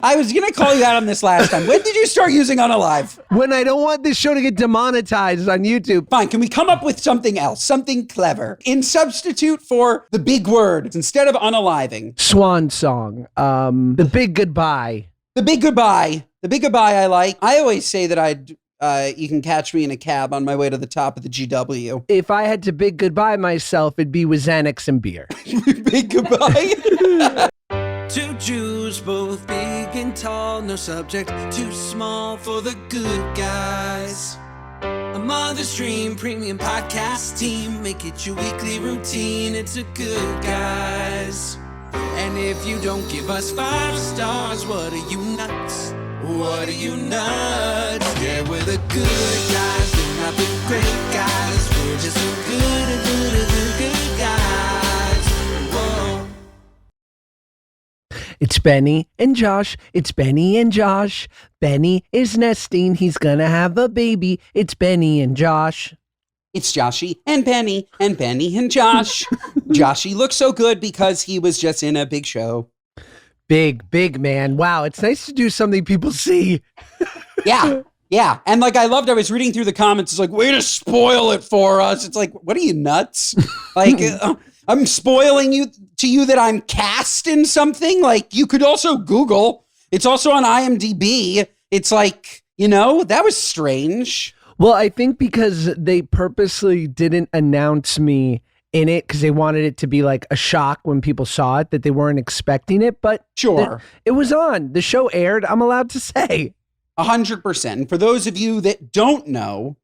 I was going to call you out on this last time. When did you start using unalive? When I don't want this show to get demonetized on YouTube. Fine. Can we come up with something else? Something clever. In substitute for the big word, instead of unaliving. Swan song. The big goodbye. The big goodbye. The big goodbye I like. I always say that you can catch me in a cab on my way to the top of the GW. If I had to big goodbye myself, it'd be with Xanax and beer. Big goodbye. Two Jews, both big and tall, no subject too small for the good guys. A Mother's Dream premium podcast team, make it your weekly routine, it's a Good Guys. And if you don't give us 5 stars, what are you nuts? What are you nuts? Yeah, we're the good guys, we're not the great guys, we're just the good guys. Whoa. It's Benny and Josh. It's Benny and Josh. Benny is nesting. He's gonna have a baby. It's Benny and Josh. It's Joshy and Benny and Josh. Joshy looks so good because he was just in a big show. Big man. Wow, it's nice to do something people see. Yeah. And like, I was reading through the comments. It's like, way to spoil it for us. It's like, what are you, nuts? Like, I'm spoiling you that I'm cast in something. Like, you could also Google. It's also on IMDb. It's like, that was strange. Well, I think because they purposely didn't announce me in it because they wanted it to be like a shock when people saw it, that they weren't expecting it. But sure, it was on. The show aired. I'm allowed to say 100%. And for those of you that don't know,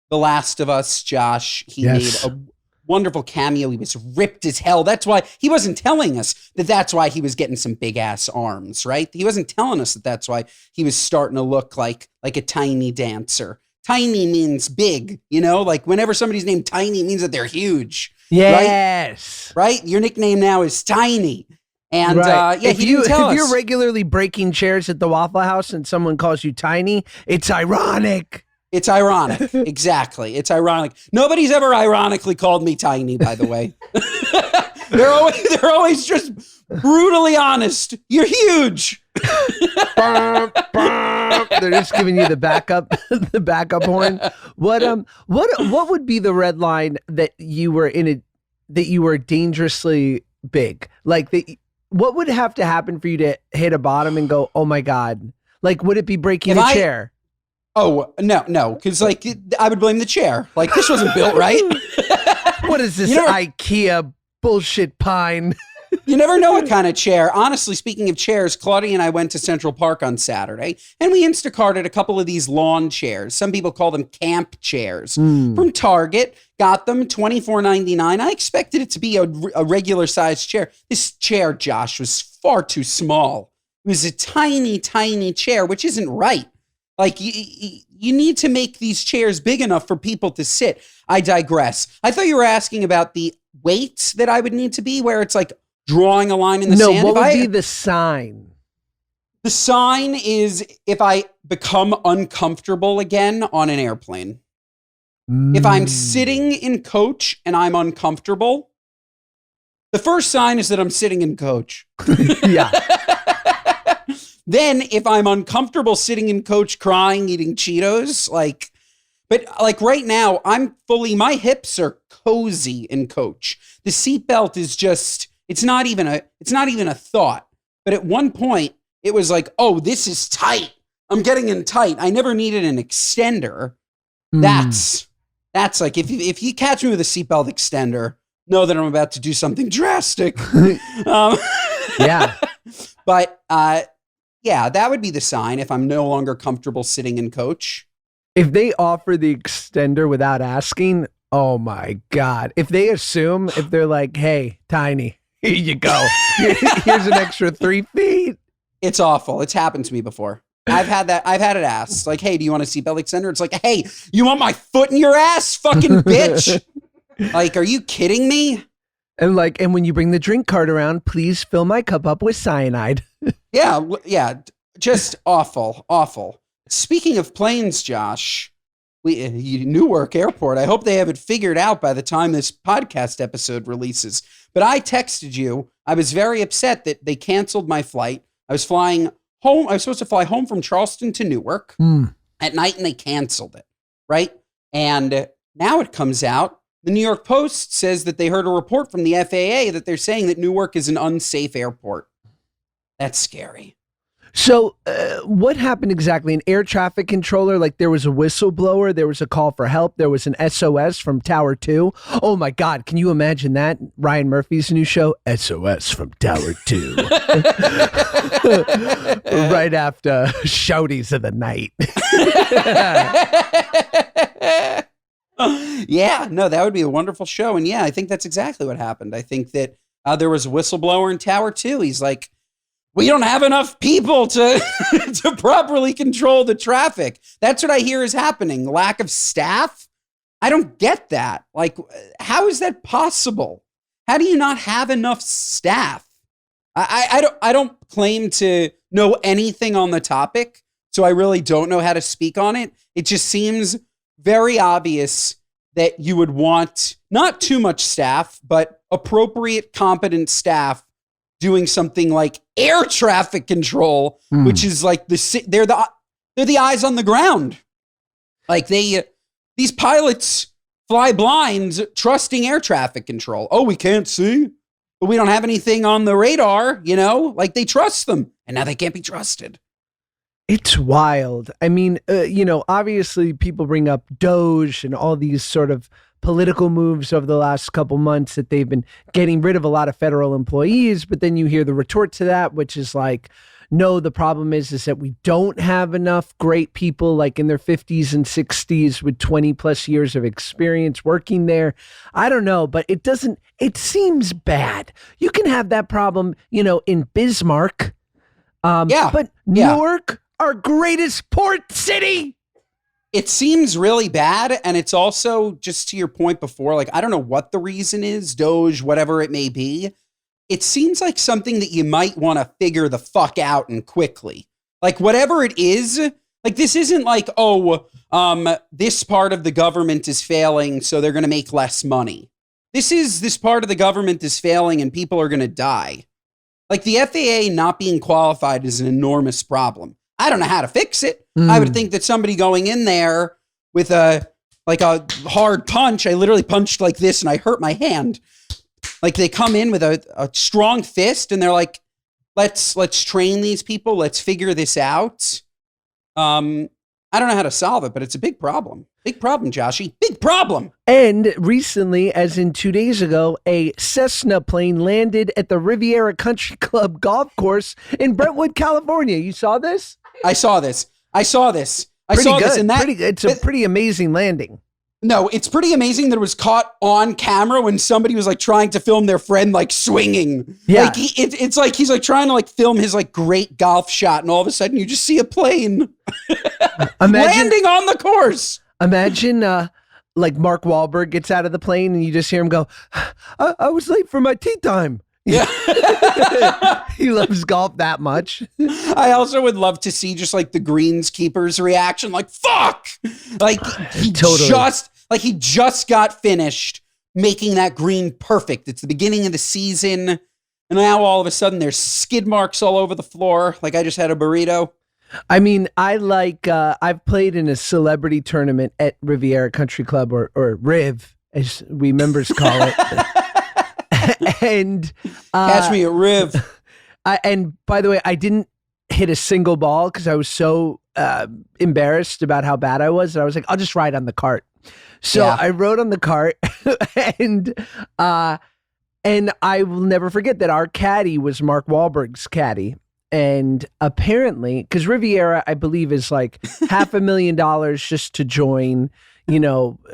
The Last of Us, Josh, he made a wonderful cameo. He was ripped as hell. That's why he wasn't telling us that's why he was getting some big ass arms, right? He wasn't telling us that's why he was starting to look like a tiny dancer. Tiny means big, like whenever somebody's named Tiny, it means that they're huge. Yes. Right? Your nickname now is Tiny. And right. if you're regularly breaking chairs at the Waffle House and someone calls you Tiny, it's ironic. It's ironic. Exactly. It's ironic. Nobody's ever ironically called me Tiny, by the way. They're always just brutally honest. You're huge. They're just giving you the backup horn. What would be the red line that you were dangerously big? Like what would have to happen for you to hit a bottom and go, oh my God? Like, would it be breaking a chair? Oh, no. Because I would blame the chair. Like, this wasn't built right. What is this IKEA bullshit pine? You never know what kind of chair. Honestly, speaking of chairs, Claudia and I went to Central Park on Saturday, and we Instacarted a couple of these lawn chairs. Some people call them camp chairs. From Target. Got them, $24.99. I expected it to be a regular sized chair. This chair, Josh, was far too small. It was a tiny, tiny chair, which isn't right. Like, you need to make these chairs big enough for people to sit. I digress. I thought you were asking about the weight that I would need to be, where it's like drawing a line in the sand. No, what would be the sign? The sign is if I become uncomfortable again on an airplane. If I'm sitting in coach and I'm uncomfortable, the first sign is that I'm sitting in coach. Yeah. Then if I'm uncomfortable sitting in coach crying, eating Cheetos, but right now, my hips are cozy in coach. The seatbelt is just, it's not even a thought. But at one point, it was like, oh, this is tight. I'm getting in tight. I never needed an extender. That's like, if you catch me with a seatbelt extender, know that I'm about to do something drastic. Yeah. But, yeah, that would be the sign if I'm no longer comfortable sitting in coach. If they offer the extender without asking, oh my God. If they assume, if they're like, hey, Tiny, here you go. Here's an extra 3 feet. It's awful. It's happened to me before. I've had it asked. Like, hey, do you want a seatbelt extender? It's like, hey, you want my foot in your ass, fucking bitch? Like, are you kidding me? And when you bring the drink cart around, please fill my cup up with cyanide. Yeah, just awful. Speaking of planes, Josh, Newark Airport, I hope they have it figured out by the time this podcast episode releases. But I texted you. I was very upset that they canceled my flight. I was flying home. I was supposed to fly home from Charleston to Newark at night, and they canceled it, right? And now it comes out, the New York Post says that they heard a report from the FAA that they're saying that Newark is an unsafe airport. That's scary. So what happened exactly? An air traffic controller, like there was a whistleblower, there was a call for help, there was an SOS from Tower 2. Oh my God, can you imagine that? Ryan Murphy's new show, SOS from Tower 2. Right after Shouties of the Night. Yeah, no, that would be a wonderful show. And yeah, I think that's exactly what happened. I think that there was a whistleblower in Tower 2. He's like, we don't have enough people to to properly control the traffic. That's what I hear is happening. Lack of staff. I don't get that. Like, how is that possible? How do you not have enough staff? I don't claim to know anything on the topic, so I really don't know how to speak on it. It just seems very obvious that you would want not too much staff, but appropriate, competent staff doing something like air traffic control, which is like they're the eyes on the ground. Like these pilots fly blind, trusting air traffic control. Oh, we can't see, but we don't have anything on the radar, like they trust them, and now they can't be trusted. It's wild. I mean, obviously people bring up Doge and all these sort of political moves over the last couple months that they've been getting rid of a lot of federal employees. But then you hear the retort to that, which is like, no, the problem is that we don't have enough great people like in their 50s and 60s with 20 plus years of experience working there. I don't know, but it seems bad. You can have that problem, in Bismarck. But Newark, our greatest port city. It seems really bad, and it's also, just to your point before, like, I don't know what the reason is, Doge, whatever it may be. It seems like something that you might want to figure the fuck out and quickly. Like, whatever it is, like, this isn't like, this part of the government is failing, so they're going to make less money. This part of the government is failing, and people are going to die. Like, the FAA not being qualified is an enormous problem. I don't know how to fix it. I would think that somebody going in there with a hard punch, I literally punched like this and I hurt my hand. Like they come in with a strong fist and they're like, let's train these people. Let's figure this out. I don't know how to solve it, but it's a big problem. Big problem, Joshy. Big problem. And recently, as in 2 days ago, a Cessna plane landed at the Riviera Country Club golf course in Brentwood, California. You saw this? I saw this. It's a pretty amazing landing. No, it's pretty amazing that it was caught on camera when somebody was like trying to film their friend like swinging. Yeah. Like it's like he's like trying to like film his like great golf shot, and all of a sudden you just see a plane landing on the course. Imagine like Mark Wahlberg gets out of the plane and you just hear him go, I was late for my tea time. Yeah. He loves golf that much. I also would love to see just like the greenskeeper's reaction, like, fuck! Like he just got finished making that green perfect. It's the beginning of the season, and now all of a sudden there's skid marks all over the floor, like I just had a burrito. I mean, I've played in a celebrity tournament at Riviera Country Club, or Riv, as we members call it. And catch me at Riv. And by the way, I didn't hit a single ball because I was so embarrassed about how bad I was that I was like, I'll just ride on the cart. So I rode on the cart, and I will never forget that our caddy was Mark Wahlberg's caddy. And apparently, because Riviera, I believe, is like $500,000 just to join,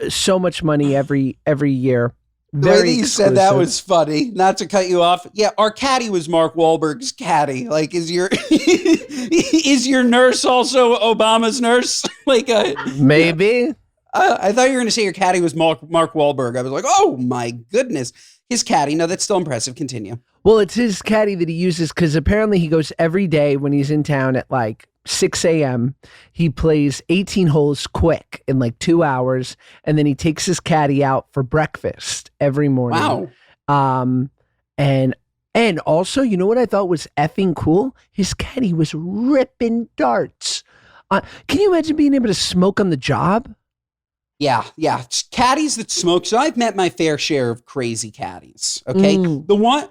so much money every year. The way that you said that was funny. Not to cut you off. Yeah, our caddy was Mark Wahlberg's caddy. Like, is your nurse also Obama's nurse? Like, maybe. I thought you were going to say your caddy was Mark Wahlberg. I was like, oh my goodness, his caddy. No, that's still impressive. Continue. Well, it's his caddy that he uses because apparently he goes every day when he's in town at like 6 a.m. He plays 18 holes quick in like 2 hours, and then he takes his caddy out for breakfast every morning. Wow. And And also, you know what I thought was effing cool? His caddy was ripping darts. Can you imagine being able to smoke on the job? Yeah. It's caddies that smoke. So I've met my fair share of crazy caddies. Okay. The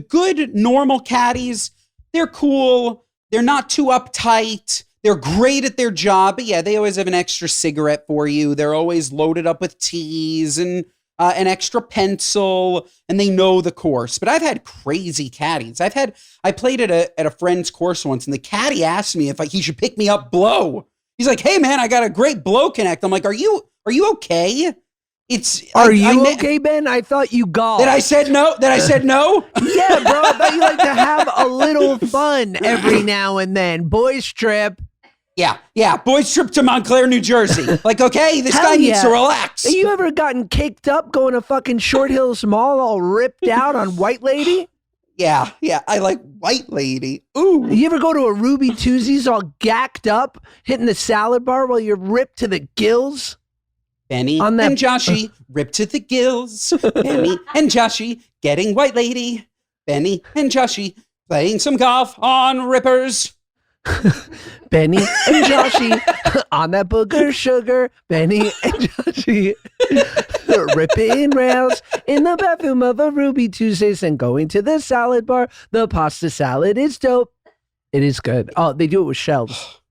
good normal caddies, they're cool. They're not too uptight. They're great at their job. But yeah, they always have an extra cigarette for you. They're always loaded up with teas and an extra pencil, and they know the course. But I've had crazy caddies. I played at a friend's course once, and the caddy asked me if he should pick me up blow. He's like, "Hey man, I got a great blow connect." I'm like, "Are you okay?" Are you okay, Ben? I thought you golfed. That I said no? Yeah, bro. I thought you like to have a little fun every now and then. Boys trip. Yeah. Boys trip to Montclair, New Jersey. Like, okay, this guy needs to relax. Have you ever gotten caked up going to fucking Short Hills Mall all ripped out on White Lady? Yeah. I like White Lady. Ooh. You ever go to a Ruby Tuesdays all gacked up, hitting the salad bar while you're ripped to the gills? Benny and Joshy ripped to the gills. Benny and Joshy getting White Lady. Benny and Joshy playing some golf on rippers. Benny and Joshy on that booger sugar. Benny and Joshy ripping rails in the bathroom of a Ruby Tuesdays and going to the salad bar. The pasta salad is dope. It is good. Oh, they do it with shells.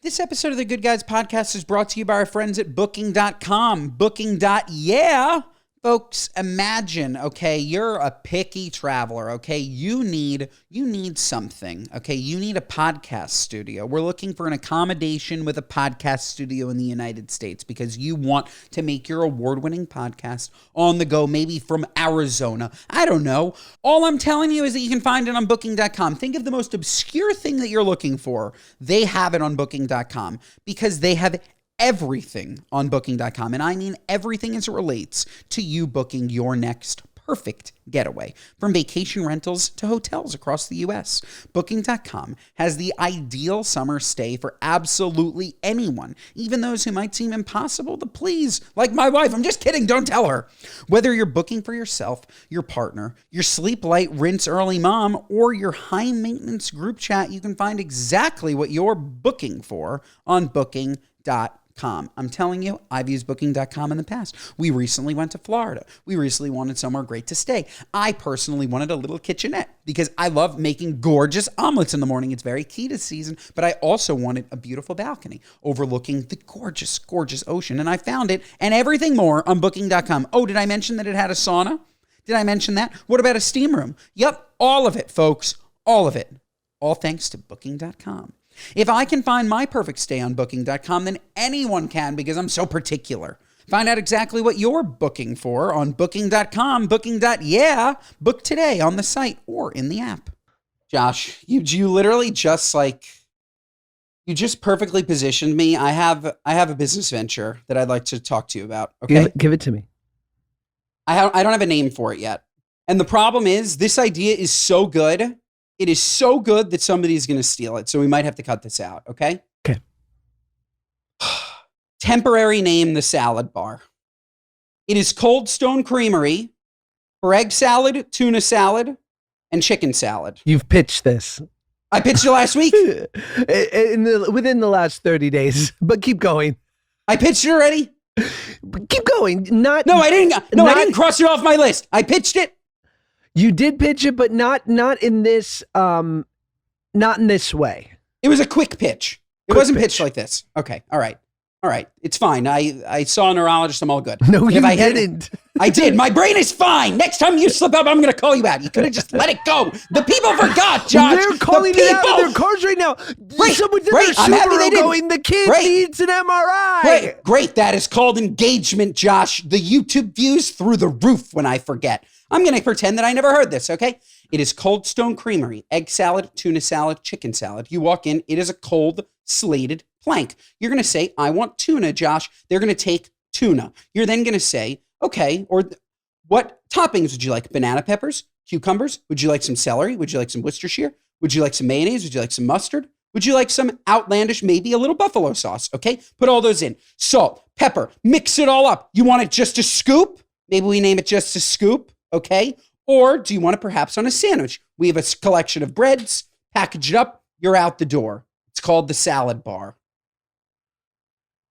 This episode of the Good Guys podcast is brought to you by our friends at Booking.com. Booking.yeah. Folks, imagine, okay, you're a picky traveler, okay? You need something, okay? You need a podcast studio. We're looking for an accommodation with a podcast studio in the United States because you want to make your award-winning podcast on the go, maybe from Arizona. I don't know. All I'm telling you is that you can find it on Booking.com. Think of the most obscure thing that you're looking for. They have it on Booking.com because they have everything on Booking.com, and I mean everything as it relates to you booking your next perfect getaway. From vacation rentals to hotels across the U.S., Booking.com has the ideal summer stay for absolutely anyone, even those who might seem impossible to please, like my wife. I'm just kidding, don't tell her. Whether you're booking for yourself, your partner, your sleep light, rinse early mom, or your high-maintenance group chat, you can find exactly what you're booking for on Booking.com. I'm telling you, I've used Booking.com in the past. We recently went to Florida. We recently wanted somewhere great to stay. I personally wanted a little kitchenette because I love making gorgeous omelets in the morning. It's very key to season, but I also wanted a beautiful balcony overlooking the gorgeous, gorgeous ocean, and I found it and everything more on Booking.com. Oh, did I mention that it had a sauna? Did I mention that? What about a steam room? Yep, all of it, folks, all of it. All thanks to Booking.com. If I can find my perfect stay on Booking.com, then anyone can because I'm so particular. Find out exactly what you're booking for on Booking.com. Booking.yeah. Book today on the site or in the app. Josh, you literally just you just perfectly positioned me. I have a business venture that I'd like to talk to you about. Okay, give it to me. I don't have a name for it yet, and the problem is this idea is so good. It is so good that somebody's going to steal it. So we might have to cut this out. Okay. Okay. Temporary name, the salad bar. It is Cold Stone Creamery for egg salad, tuna salad, and chicken salad. You've pitched this. I pitched you last week. Within the last 30 days, but keep going. I pitched it already. Keep going. I didn't cross it off my list. I pitched it. You did pitch it, but not in this way. It was a quick pitch. It wasn't pitched like this. Okay. All right. It's fine. I saw a neurologist. I'm all good. No, you didn't. I did. My brain is fine. Next time you slip up, I'm going to call you out. You could have just let it go. The people forgot, Josh. They're calling it out of their cars right now. Someone's in their Subaru going, the kid needs an MRI. Great. That is called engagement, Josh. The YouTube views through the roof when I forget. I'm going to pretend that I never heard this, okay? It is Cold Stone Creamery, egg salad, tuna salad, chicken salad. You walk in, it is a cold slated plank. You're going to say, I want tuna, Josh. They're going to take tuna. You're then going to say, okay, or what toppings would you like? Banana peppers, cucumbers? Would you like some celery? Would you like some Worcestershire? Would you like some mayonnaise? Would you like some mustard? Would you like some outlandish, maybe a little buffalo sauce, okay? Put all those in. Salt, pepper, mix it all up. You want it just a scoop? Maybe we name it just a scoop. Okay. Or do you want it perhaps on a sandwich? We have a collection of breads, package it up, you're out the door. It's called the salad bar.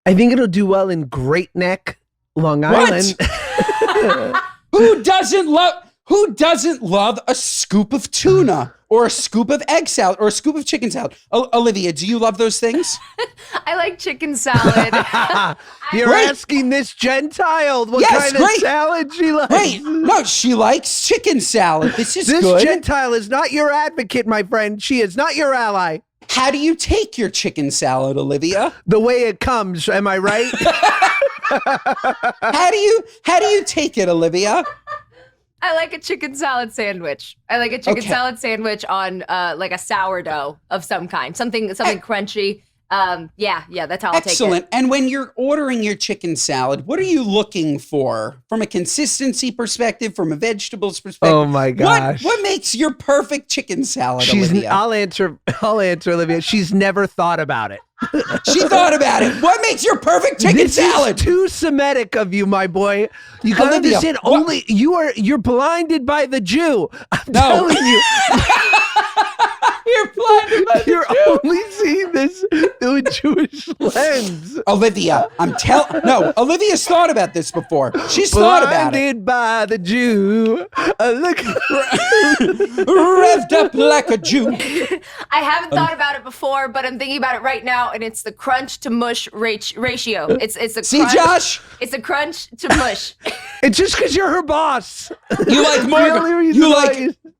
I think it'll do well in Great Neck, Long Island. Who doesn't love a scoop of tuna or a scoop of egg salad or a scoop of chicken salad? Olivia, do you love those things? I like chicken salad. You're asking this Gentile what kind of salad she likes. Great. No, she likes chicken salad. This is good. This Gentile is not your advocate, my friend. She is not your ally. How do you take your chicken salad, Olivia? The way it comes, am I right? How do you take it, Olivia? I like a chicken salad sandwich. I like a chicken salad sandwich on like a sourdough of some kind, something crunchy. Yeah, that's how I'll take it. Excellent. And when you're ordering your chicken salad, what are you looking for from a consistency perspective, from a vegetables perspective? Oh my gosh. What makes your perfect chicken salad, Olivia? I'll answer, Olivia. She's never thought about it. She thought about it. What makes your perfect chicken salad? This is too Semitic of you, my boy. You gotta understand. Only you're blinded by the Jew. I'm telling you. You're blinded by the You're Jew. only seeing this through a Jewish lens. Olivia, Olivia's thought about this before. She's thought about it. Blinded by the Jew. Look. Revved up like a Jew. I haven't thought about it before, but I'm thinking about it right now, and it's the crunch to mush ratio. It's the crunch. Josh? It's a crunch to mush. It's just because you're her boss. You like more?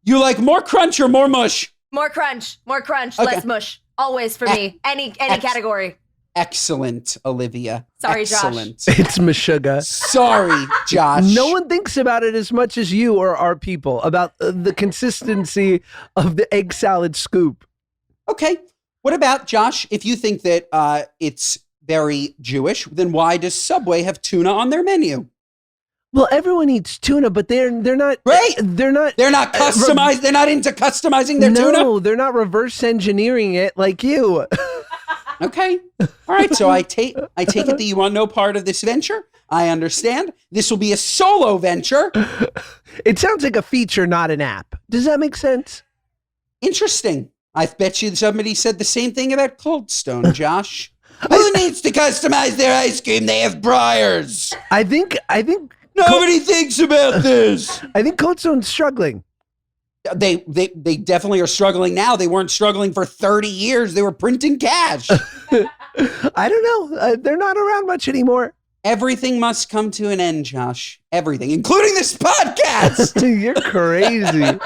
You like more crunch or more mush? More crunch, Okay. less mush. Always for me. Any category. Excellent, Olivia. Sorry, Excellent. Josh. It's Meshuggah. Sorry, Josh. No one thinks about it as much as you or our people, about the consistency of the egg salad scoop. Okay. What about, Josh, if you think that it's very Jewish, then why does Subway have tuna on their menu? Well, everyone eats tuna, but they're not. Right. They're not customized. They're not into customizing their tuna. No, they're not reverse engineering it like you. Okay. All right. So I take it that you want no part of this venture. I understand. This will be a solo venture. It sounds like a feature, not an app. Does that make sense? Interesting. I bet you somebody said the same thing about Cold Stone, Josh. Who needs to customize their ice cream? They have Breyers. I think Nobody thinks about this. I think Cold Stone's struggling. They definitely are struggling now. They weren't struggling for 30 years. They were printing cash. I don't know. They're not around much anymore. Everything must come to an end, Josh. Everything, including this podcast. You're crazy.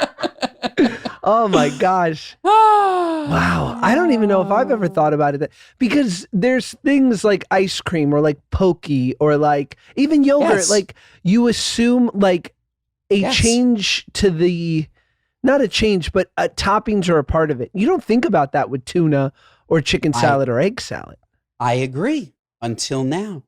Oh my gosh. Wow. I don't even know if I've ever thought about it. Because there's things like ice cream or like pokey or like even yogurt. Yes. Like you assume like a change to the, not a change, but toppings are a part of it. You don't think about that with tuna or chicken salad or egg salad. I agree. Until now.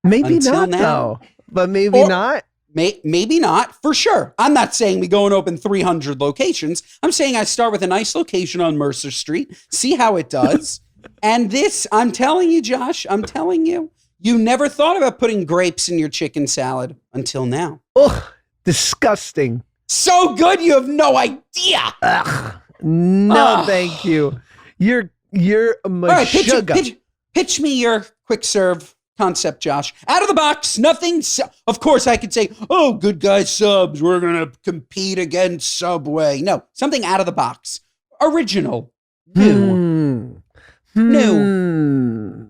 Maybe not though. But maybe not. Maybe not, for sure. I'm not saying we go and open 300 locations. I'm saying I start with a nice location on Mercer Street, see how it does. And this, I'm telling you, Josh, you never thought about putting grapes in your chicken salad until now. Ugh, disgusting. So good, you have no idea. Ugh, no, thank you. You're a Meshuggah. All right, pitch me your quick serve concept, Josh. Out of the box, nothing. Of course, I could say, oh, Good Guy Subs, we're going to compete against Subway. No, something out of the box. Original. New. New.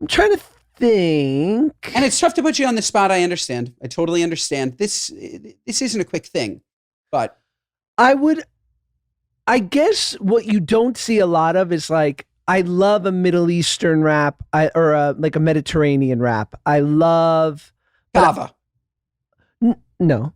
I'm trying to think. And it's tough to put you on the spot. I understand. I totally understand. This isn't a quick thing, but. I guess what you don't see a lot of is like, I love a Middle Eastern rap or like a Mediterranean rap. I love Kava. No,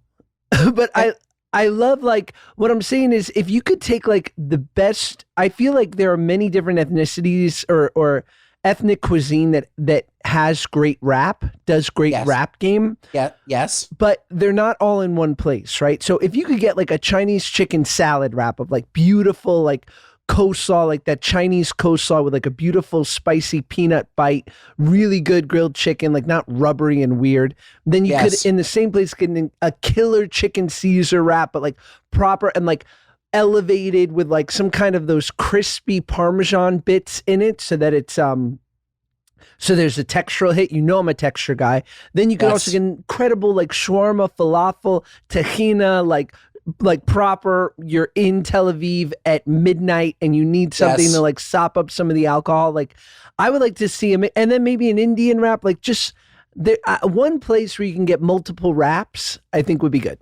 but I love like what I'm saying is if you could take like the best, I feel like there are many different ethnicities or ethnic cuisine that has great rap, does great rap game. Yeah. Yes. But they're not all in one place, right? So if you could get like a Chinese chicken salad wrap of like beautiful, like coleslaw, like that Chinese coleslaw with like a beautiful spicy peanut bite, really good grilled chicken, like not rubbery and weird. Then you could, in the same place, get a killer chicken Caesar wrap, but like proper and like elevated with like some kind of those crispy Parmesan bits in it so that it's, so there's a textural hit. You know I'm a texture guy. Then you can also get incredible like shawarma, falafel, tahina, like proper. You're in Tel Aviv at midnight and you need something to like sop up some of the alcohol. Like I would like to see him, and then maybe an Indian wrap. Like just there, one place where you can get multiple wraps, I think would be good.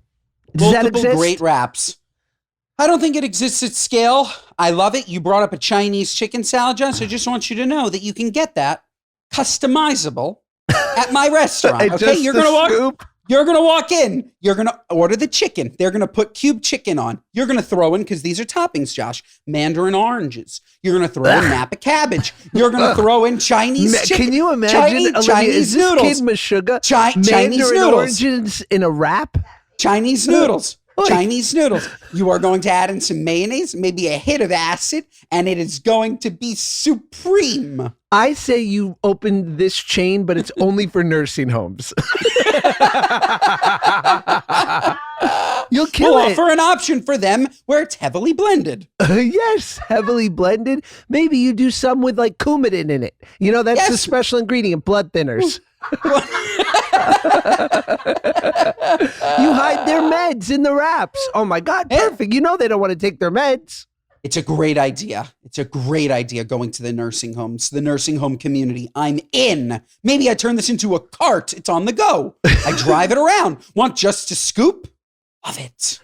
Does that exist? Great wraps. I don't think it exists at scale. I love it. You brought up a Chinese chicken salad, John, so I just want you to know that you can get that customizable at my restaurant. Okay, you're gonna walk in. You're gonna order the chicken. They're gonna put cube chicken on. You're gonna throw in, because these are toppings, Josh, mandarin oranges. You're gonna throw in Napa cabbage. You're gonna throw in Chinese chicken. Can you imagine Chinese noodles? Kid Meshuggah, Chinese noodles. Oranges in a wrap. Chinese noodles. Chinese noodles. You are going to add in some mayonnaise, maybe a hit of acid, and it is going to be supreme. I say you open this chain, but it's only for nursing homes. You'll kill it. We'll offer an option for them where it's heavily blended. Yes, heavily blended. Maybe you do some with like coumadin in it. You know, that's the special ingredient, blood thinners. You hide their meds in the wraps. Oh my God, perfect. You know they don't want to take their meds. It's a great idea. It's a great idea going to the nursing homes, the nursing home community. I'm in. Maybe I turn this into a cart. It's on the go. I drive it around. Want just to scoop? Love it.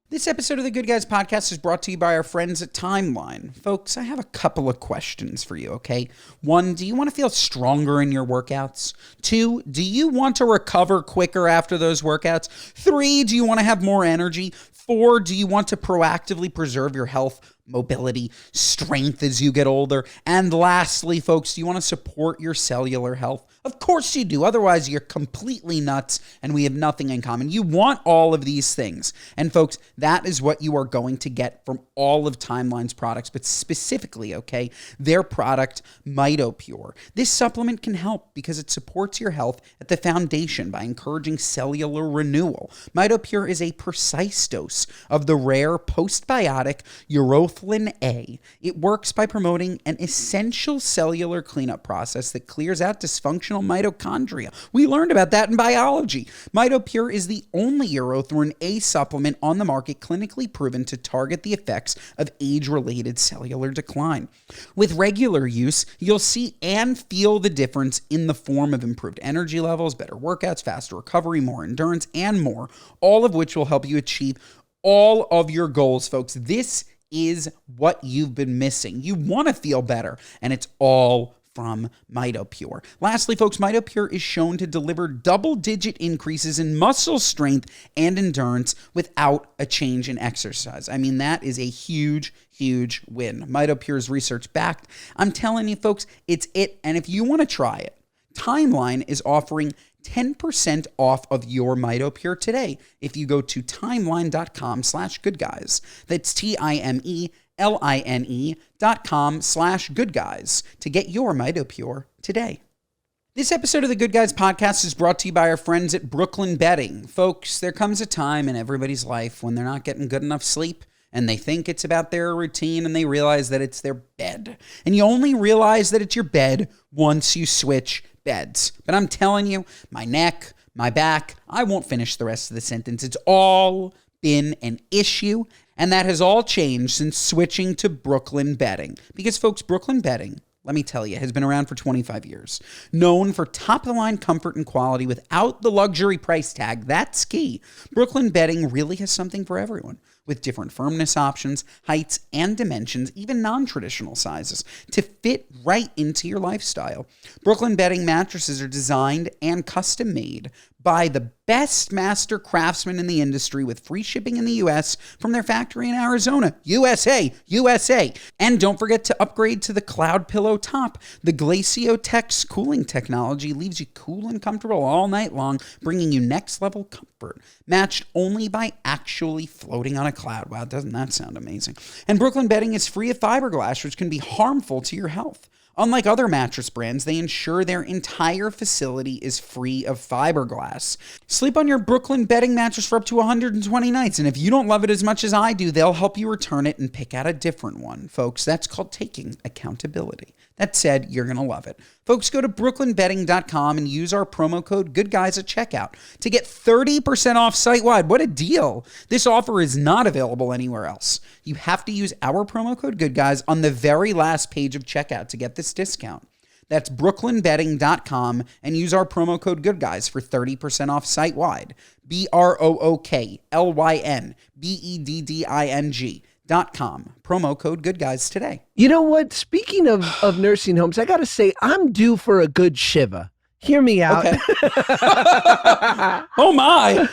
This episode of the Good Guys podcast is brought to you by our friends at Timeline. Folks, I have a couple of questions for you, okay? 1, do you want to feel stronger in your workouts? 2, do you want to recover quicker after those workouts? 3, do you want to have more energy? 4, do you want to proactively preserve your health, mobility, strength as you get older? And lastly, folks, do you want to support your cellular health? Of course you do. Otherwise, you're completely nuts and we have nothing in common. You want all of these things. And folks, that is what you are going to get from all of Timeline's products, but specifically, okay, their product, MitoPure. This supplement can help because it supports your health at the foundation by encouraging cellular renewal. MitoPure is a precise dose of the rare postbiotic urothalin A. It works by promoting an essential cellular cleanup process that clears out dysfunctional mitochondria. We learned about that in biology. MitoPure is the only urothalin A supplement on the market clinically proven to target the effects of age-related cellular decline. With regular use, you'll see and feel the difference in the form of improved energy levels, better workouts, faster recovery, more endurance, and more, all of which will help you achieve all of your goals, folks. This is what you've been missing. You want to feel better, and it's all from MitoPure. Lastly, folks, MitoPure is shown to deliver double-digit increases in muscle strength and endurance without a change in exercise. I mean, that is a huge, huge win. MitoPure is research-backed. I'm telling you, folks, it's it. And if you want to try it, Timeline is offering 10% off of your MitoPure today if you go to timeline.com/goodguys. That's TIMELINE.com/goodguys to get your MitoPure today. This episode of the Good Guys podcast is brought to you by our friends at Brooklyn Bedding. Folks, there comes a time in everybody's life when they're not getting good enough sleep and they think it's about their routine and they realize that it's their bed. And you only realize that it's your bed once you switch beds. But I'm telling you, my neck, my back, I won't finish the rest of the sentence. It's all been an issue, and that has all changed since switching to Brooklyn Bedding. Because, folks, Brooklyn Bedding, let me tell you, has been around for 25 years. Known for top-of-the-line comfort and quality without the luxury price tag. That's key. Brooklyn Bedding really has something for everyone, with different firmness options, heights, and dimensions, even non-traditional sizes, to fit right into your lifestyle. Brooklyn Bedding mattresses are designed and custom-made by the best master craftsmen in the industry with free shipping in the US from their factory in Arizona. USA, USA. And don't forget to upgrade to the Cloud Pillow Top. The Glaciotech's cooling technology leaves you cool and comfortable all night long, bringing you next level comfort, matched only by actually floating on a cloud. Wow, doesn't that sound amazing? And Brooklyn Bedding is free of fiberglass, which can be harmful to your health. Unlike other mattress brands, they ensure their entire facility is free of fiberglass. Sleep on your Brooklyn Bedding mattress for up to 120 nights, and if you don't love it as much as I do, they'll help you return it and pick out a different one. Folks, that's called taking accountability. That said, you're going to love it. Folks, go to brooklynbedding.com and use our promo code GoodGuys at checkout to get 30% off site-wide. What a deal. This offer is not available anywhere else. You have to use our promo code GoodGuys on the very last page of checkout to get this discount. That's brooklynbedding.com and use our promo code GoodGuys for 30% off site-wide. BROOKLYNBEDDING.com. Promo code Good Guys today. You know what? Speaking of nursing homes, I got to say, I'm due for a good Shiva. Hear me out. Okay. Oh my.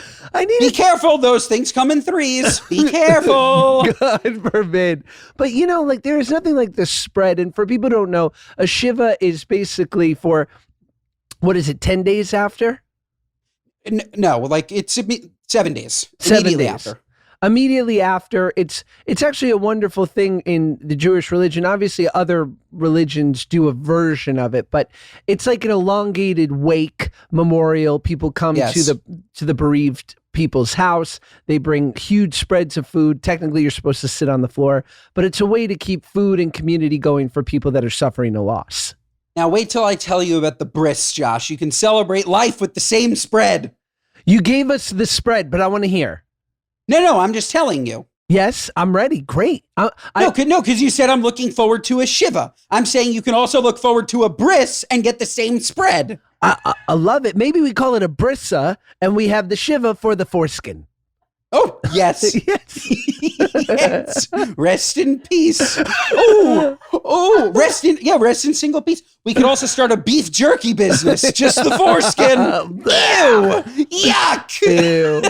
Be careful. Those things come in threes. Be careful. God forbid. But you know, like there is nothing like the spread. And for people who don't know, a Shiva is basically for, what is it, 10 days after? No, like it's 7 days. 7 Immediately days. after. Immediately after. It's actually a wonderful thing in the Jewish religion. Obviously, other religions do a version of it, but it's like an elongated wake memorial. People come to the bereaved people's house. They bring huge spreads of food. Technically, you're supposed to sit on the floor, but it's a way to keep food and community going for people that are suffering a loss. Now, wait till I tell you about the bris, Josh. You can celebrate life with the same spread. You gave us the spread, but I want to hear. No, I'm just telling you. Yes, I'm ready. Great. No, because you said I'm looking forward to a Shiva. I'm saying you can also look forward to a bris and get the same spread. I love it. Maybe we call it a brissa, and we have the Shiva for the foreskin. Oh, yes. Yes. Yes. Rest in peace. Rest in single peace. We could also start a beef jerky business. Just the foreskin. Ew. Yuck. Ew.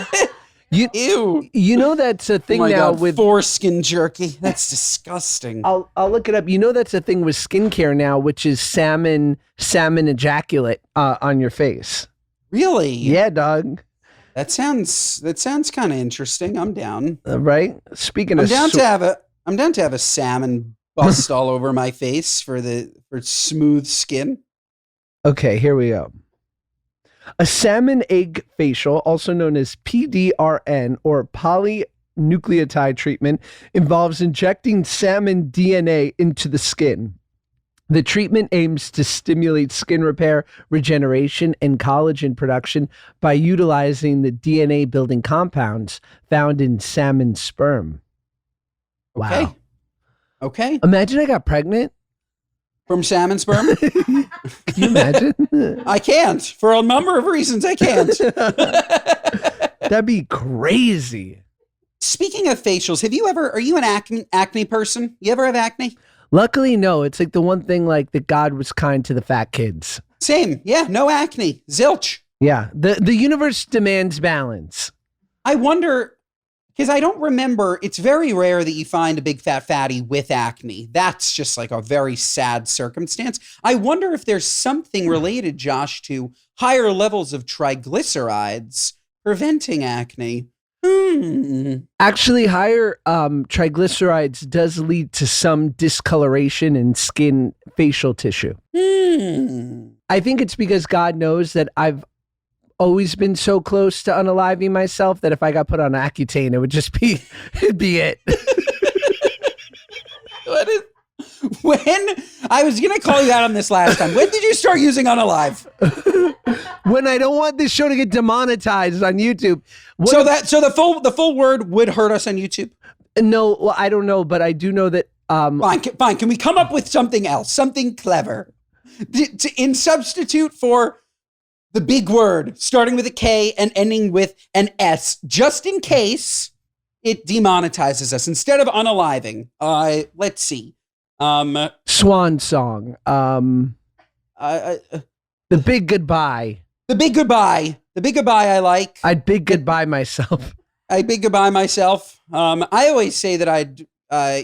Ew. You know that's a thing now God, with foreskin jerky. That's disgusting. I'll look it up. You know that's a thing with skincare now, which is salmon ejaculate on your face. Really? Yeah, dog. That sounds kind of interesting. I'm down. Right? Speaking I'm of down to have a salmon bust all over my face for smooth skin. Okay, here we go. A salmon egg facial, also known as PDRN or polynucleotide treatment, involves injecting salmon DNA into the skin. The treatment aims to stimulate skin repair, regeneration, and collagen production by utilizing the DNA building compounds found in salmon sperm. Wow. Okay. Imagine I got pregnant. From salmon sperm? Can you imagine? I can't. For a number of reasons, I can't. That'd be crazy. Speaking of facials, are you an acne person? You ever have acne? Luckily, no. It's like the one thing like that God was kind to the fat kids. Same. Yeah, no acne. Zilch. Yeah. The universe demands balance. I wonder, because I don't remember, it's very rare that you find a big fat fatty with acne. That's just like a very sad circumstance. I wonder if there's something related, Josh, to higher levels of triglycerides preventing acne. Actually, higher triglycerides does lead to some discoloration in skin facial tissue. I think it's because God knows that I've always been so close to unaliving myself that if I got put on Accutane, it'd be it. When I was going to call you out on this last time, when did you start using Unalive? When I don't want this show to get demonetized on YouTube. So the full word would hurt us on YouTube? No, well, I don't know, but I do know that. Fine. Can we come up with something else, something clever, in substitute for the big word starting with a K and ending with an S, just in case it demonetizes us instead of unaliving? Let's see. Swan song. The big goodbye. The big goodbye. The big goodbye I like. I'd big goodbye myself. I big goodbye myself. I always say that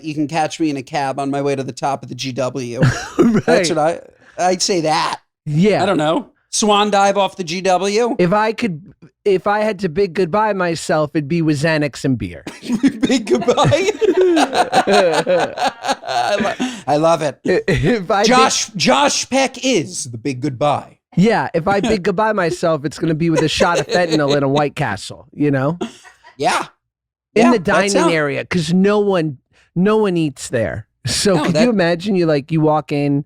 you can catch me in a cab on my way to the top of the GW. Right. That's what I'd say that. Yeah. I don't know. Swan dive off the GW. If I had to big goodbye myself, it'd be with Xanax and beer. Big goodbye. I love it. Josh Peck is the big goodbye. Yeah, if I big goodbye myself, it's going to be with a shot of fentanyl in a White Castle, you know? Yeah. In the dining area, because no one eats there. So could you imagine you walk in,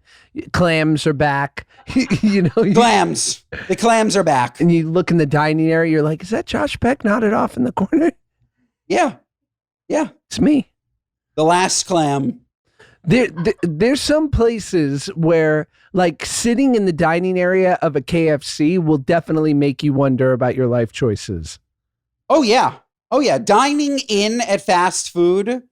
clams are back, clams. The clams are back. And you look in the dining area, you're like, is that Josh Peck nodded off in the corner? Yeah. Yeah. It's me. The last clam. There's some places where like sitting in the dining area of a KFC will definitely make you wonder about your life choices. Oh yeah. Oh yeah. Dining in at fast food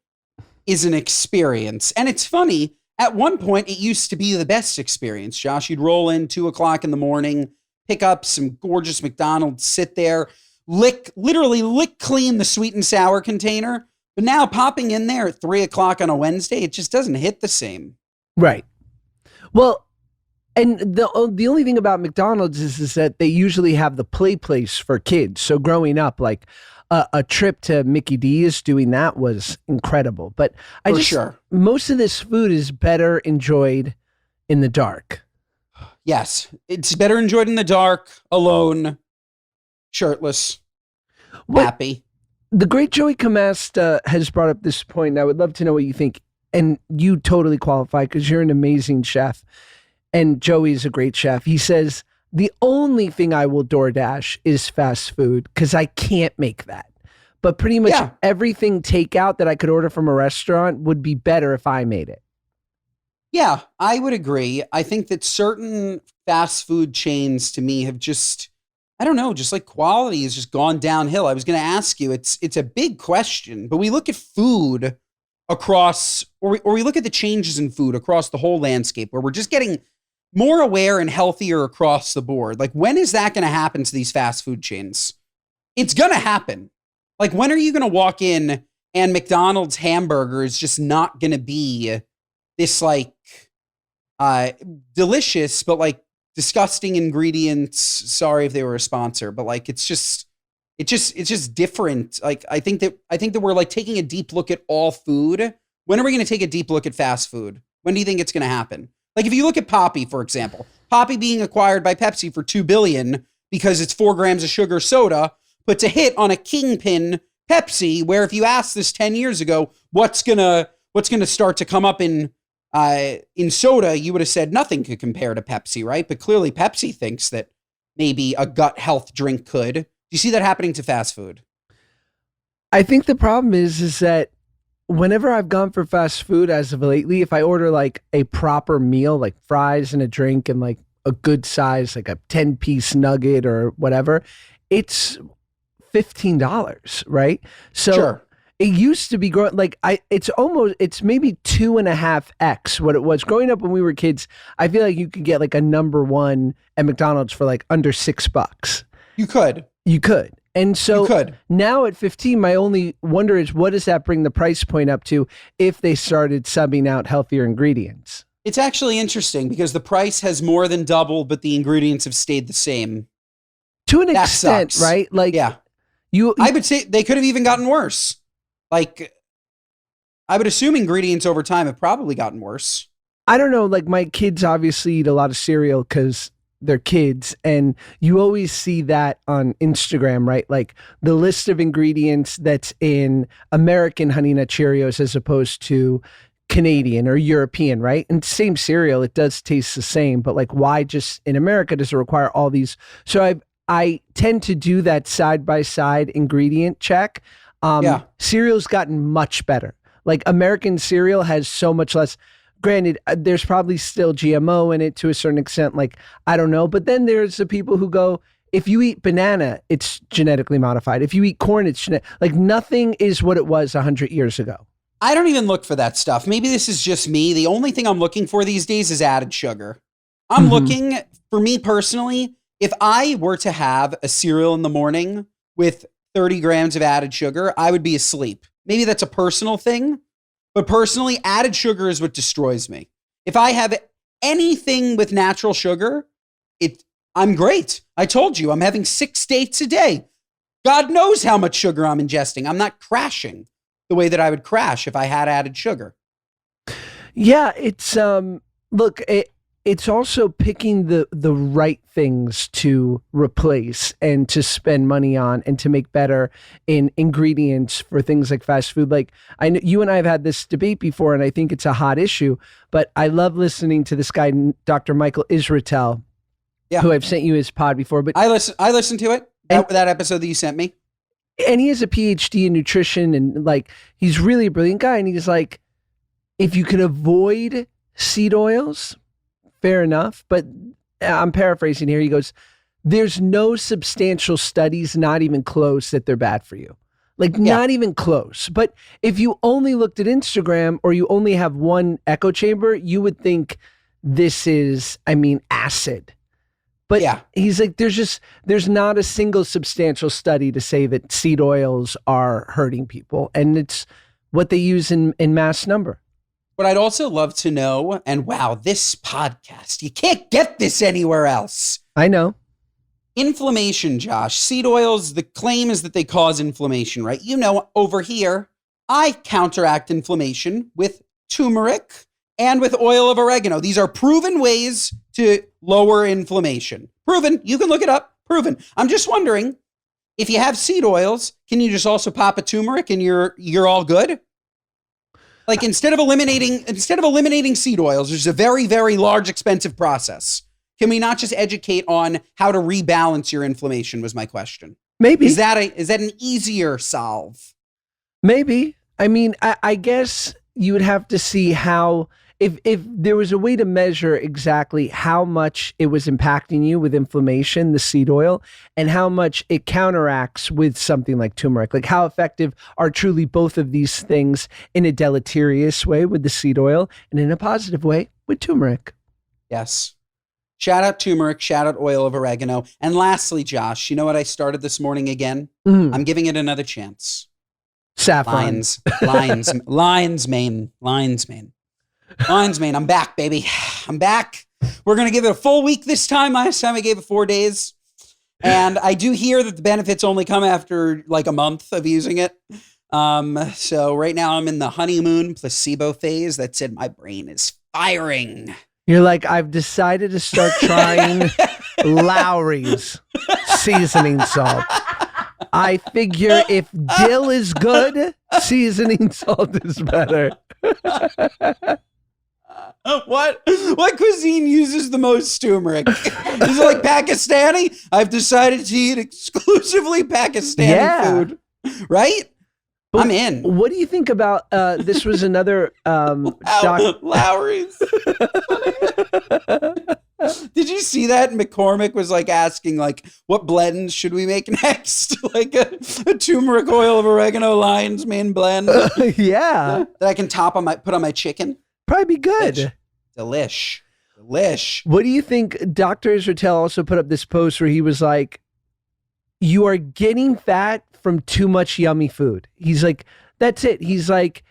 is an experience. And it's funny, at one point it used to be the best experience, Josh. You'd roll in 2:00 in the morning, pick up some gorgeous McDonald's, sit there, literally lick clean the sweet and sour container. But now popping in there at 3:00 on a Wednesday, it just doesn't hit the same. Right. Well, and the only thing about McDonald's is that they usually have the play place for kids. So growing up, like a trip to Mickey D's doing that was incredible. But most of this food is better enjoyed in the dark. Yes, it's better enjoyed in the dark, alone, shirtless, happy. The great Joey Camasta has brought up this point, and I would love to know what you think. And you totally qualify because you're an amazing chef. And Joey's a great chef. He says, the only thing I will DoorDash is fast food because I can't make that. But pretty much everything takeout that I could order from a restaurant would be better if I made it. Yeah, I would agree. I think that certain fast food chains to me have just, I don't know, just like quality has just gone downhill. I was going to ask you, it's a big question, but we look at food across, or we look at the changes in food across the whole landscape where we're just getting more aware and healthier across the board. Like, when is that going to happen to these fast food chains? It's going to happen. Like, when are you going to walk in and McDonald's hamburger is just not going to be this like delicious, but like disgusting ingredients. Sorry if they were a sponsor, but like, it's just different. Like, I think that we're like taking a deep look at all food. When are we going to take a deep look at fast food? When do you think it's going to happen? Like, if you look at Poppy, for example, Poppy being acquired by Pepsi for $2 billion because it's 4 grams of sugar soda, puts a hit on a kingpin Pepsi, where if you asked this 10 years ago, what's gonna start to come up in soda, you would have said nothing could compare to Pepsi, right? But clearly Pepsi thinks that maybe a gut health drink could. Do you see that happening to fast food? I think the problem is that whenever I've gone for fast food as of lately, if I order like a proper meal, like fries and a drink and like a good size, like a 10-piece nugget or whatever, it's $15, right? So sure. It used to be growing like it's maybe 2.5x what it was growing up when we were kids. I feel like you could get like a number one at McDonald's for like under $6. You could. And so now at 15, my only wonder is, what does that bring the price point up to if they started subbing out healthier ingredients? It's actually interesting because the price has more than doubled, but the ingredients have stayed the same. To an extent, right? Like, yeah. I would say they could have even gotten worse. Like, I would assume ingredients over time have probably gotten worse. I don't know. Like, my kids obviously eat a lot of cereal because they're kids, and you always see that on Instagram, right? Like the list of ingredients that's in American Honey Nut Cheerios as opposed to Canadian or European, right? And same cereal, it does taste the same, but like, why just in America does it require all these? So I tend to do that side by side ingredient check. Cereal's gotten much better. Like, American cereal has so much less. Granted, there's probably still GMO in it to a certain extent. Like, I don't know. But then there's the people who go, if you eat banana, it's genetically modified. If you eat corn, it's like, nothing is what it was 100 years ago. I don't even look for that stuff. Maybe this is just me. The only thing I'm looking for these days is added sugar. I'm looking, for me personally, if I were to have a cereal in the morning with 30 grams of added sugar, I would be asleep. Maybe that's a personal thing, but personally, added sugar is what destroys me. If I have anything with natural sugar, I'm great. I told you, I'm having 6 dates a day. God knows how much sugar I'm ingesting. I'm not crashing the way that I would crash if I had added sugar. Yeah, it's look, it's also picking the right things to replace and to spend money on and to make better in ingredients for things like fast food. Like, I know you and I have had this debate before, and I think it's a hot issue, but I love listening to this guy, Dr. Michael Israetel, who I've sent you his pod before. But I listened to it, that episode that you sent me. And he has a PhD in nutrition, and like, he's really a brilliant guy. And he's like, if you can avoid seed oils, fair enough. But I'm paraphrasing here. He goes, there's no substantial studies, not even close, that they're bad for you. Like, not even close. But if you only looked at Instagram or you only have one echo chamber, you would think this is, acid. But he's like, there's not a single substantial study to say that seed oils are hurting people. And it's what they use in mass number. But I'd also love to know, and wow, this podcast, you can't get this anywhere else. I know. Inflammation, Josh. Seed oils, the claim is that they cause inflammation, right? You know, over here, I counteract inflammation with turmeric and with oil of oregano. These are proven ways to lower inflammation. Proven. You can look it up. Proven. I'm just wondering, if you have seed oils, can you just also pop a turmeric and you're all good? Like, instead of eliminating seed oils, which is a very, very large, expensive process, can we not just educate on how to rebalance your inflammation, was my question. Maybe. Is that an easier solve? Maybe. I guess you would have to see how, if there was a way to measure exactly how much it was impacting you with inflammation, the seed oil, and how much it counteracts with something like turmeric. Like, how effective are truly both of these things in a deleterious way with the seed oil and in a positive way with turmeric. Yes. Shout out turmeric, shout out oil of oregano. And lastly, Josh, you know what I started this morning again? I'm giving it another chance. Saffron. Lion's mane. I'm back, baby. I'm back. We're going to give it a full week this time. Last time I gave it 4 days. And I do hear that the benefits only come after like a month of using it. So right now I'm in the honeymoon placebo phase. That said, my brain is firing. You're like, I've decided to start trying Lowry's seasoning salt. I figure if dill is good, seasoning salt is better. What cuisine uses the most turmeric? Is it like Pakistani? I've decided to eat exclusively Pakistani food. Right? I'm in. What do you think about this was another Lowry's. Did you see that? McCormick was like asking, like, what blends should we make next? Like a turmeric, oil of oregano, lion's mane blend. Yeah. That I can put on my chicken. Probably be good. Delish. What do you think? Dr. Israetel also put up this post where he was like, you are getting fat from too much yummy food. He's like, that's it. He's like,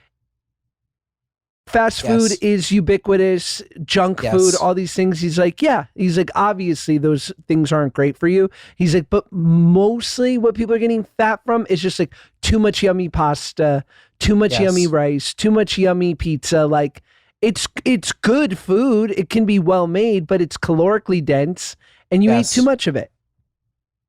fast food is ubiquitous, junk food, all these things. He's like, he's like, obviously those things aren't great for you. He's like, but mostly what people are getting fat from is just like too much yummy pasta, too much yummy rice, too much yummy pizza. Like, it's good food. It can be well made, but it's calorically dense and you eat too much of it.